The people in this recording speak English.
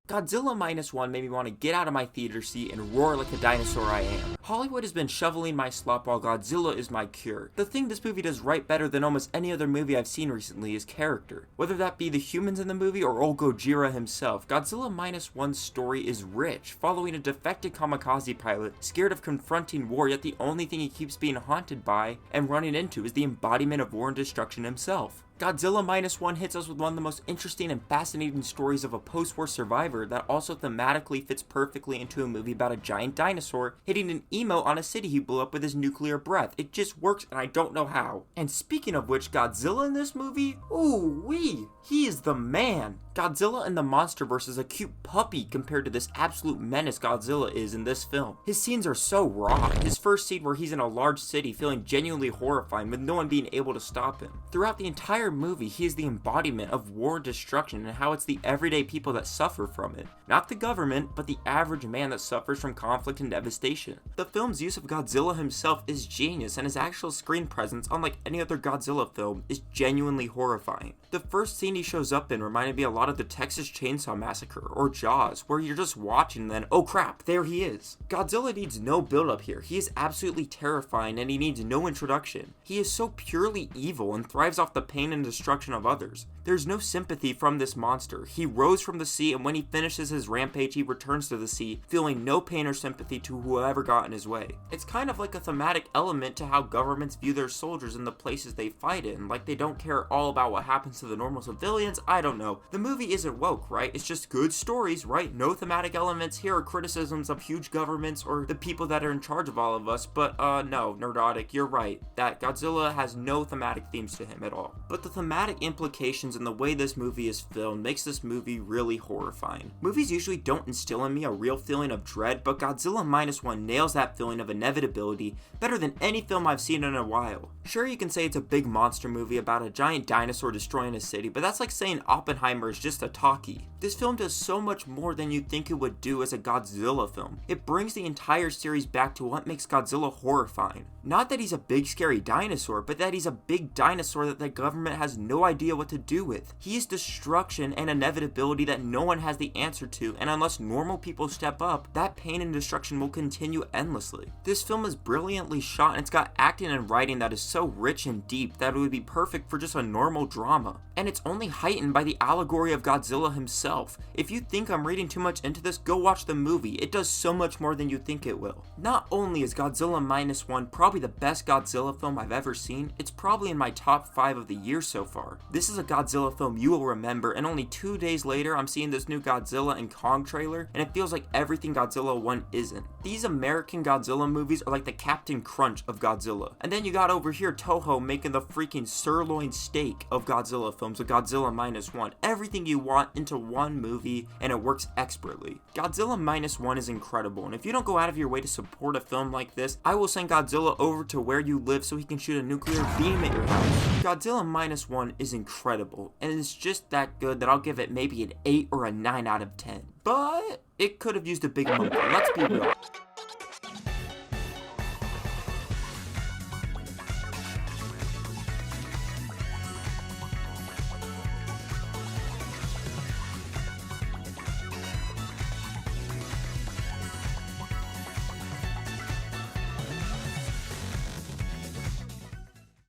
Godzilla Minus One made me want to get out of my theater seat and roar like the dinosaur I am. Hollywood has been shoveling my slop while Godzilla is my cure. The thing this movie does right better than almost any other movie I've seen recently is character. Whether that be the humans in the movie or old Gojira himself, Godzilla Minus One's story is rich, following a defected kamikaze pilot, scared of confronting war, yet the only thing he keeps being haunted by and running into is the embodiment of war and destruction himself. Godzilla Minus One hits us with one of the most interesting and fascinating stories of a post-war survivor that also thematically fits perfectly into a movie about a giant dinosaur hitting an emo on a city he blew up with his nuclear breath. It just works and I don't know how. And speaking of which, Godzilla in this movie? Ooh-wee! He is the man! Godzilla in the Monsterverse is a cute puppy compared to this absolute menace Godzilla is in this film. His scenes are so raw. His first scene where he's in a large city feeling genuinely horrifying with no one being able to stop him. Throughout the entire movie, he is the embodiment of war and destruction and how it's the everyday people that suffer from it. Not the government, but the average man that suffers from conflict and devastation. The film's use of Godzilla himself is genius, and his actual screen presence, unlike any other Godzilla film, is genuinely horrifying. The first scene he shows up in reminded me a lot of the Texas Chainsaw Massacre or Jaws, where you're just watching and then, oh crap, there he is. Godzilla needs no build-up here. He is absolutely terrifying and he needs no introduction. He is so purely evil and thrives off the pain and destruction of others. There's no sympathy from this monster. He rose from the sea, and when he finishes his rampage, he returns to the sea, feeling no pain or sympathy to whoever got in his way. It's kind of like a thematic element to how governments view their soldiers in the places they fight in, like they don't care all about what happens to the normal civilians. I don't know. The movie isn't woke, right? It's just good stories, right? No thematic elements here or criticisms of huge governments or the people that are in charge of all of us, but no, Nerdotic, you're right, that Godzilla has no thematic themes to him at all. But the thematic implications and the way this movie is filmed makes this movie really horrifying. Movies usually don't instill in me a real feeling of dread, but Godzilla Minus One nails that feeling of inevitability better than any film I've seen in a while. Sure, you can say it's a big monster movie about a giant dinosaur destroying a city, but that's like saying Oppenheimer is just a talkie. This film does so much more than you'd think it would do as a Godzilla film. It brings the entire series back to what makes Godzilla horrifying. Not that he's a big scary dinosaur, but that he's a big dinosaur that the government has no idea what to do with. He is destruction and inevitability that no one has the answer to, and unless normal people step up, that pain and destruction will continue endlessly. This film is brilliantly shot, and it's got acting and writing that is so rich and deep that it would be perfect for just a normal drama. And it's only heightened by the allegory of Godzilla himself. If you think I'm reading too much into this, go watch the movie. It does so much more than you think it will. Not only is Godzilla Minus One probably the best Godzilla film I've ever seen, it's probably in my top 5 of the year so far. This is a Godzilla film you will remember, and only 2 days later I'm seeing this new Godzilla and Kong trailer, and it feels like everything Godzilla 1 isn't. These American Godzilla movies are like the Captain Crunch of Godzilla. And then you got over here Toho making the freaking sirloin steak of Godzilla films with Godzilla Minus One. Everything you want into one movie, and it works expertly. Godzilla Minus One is incredible, and if you don't go out of your way to support a film like this, I will send Godzilla over to where you live so he can shoot a nuclear beam at your house. Godzilla Minus One is incredible, and it's just that good that I'll give it maybe an 8 or a 9 out of 10. But it could have used a bigger movie, let's be real.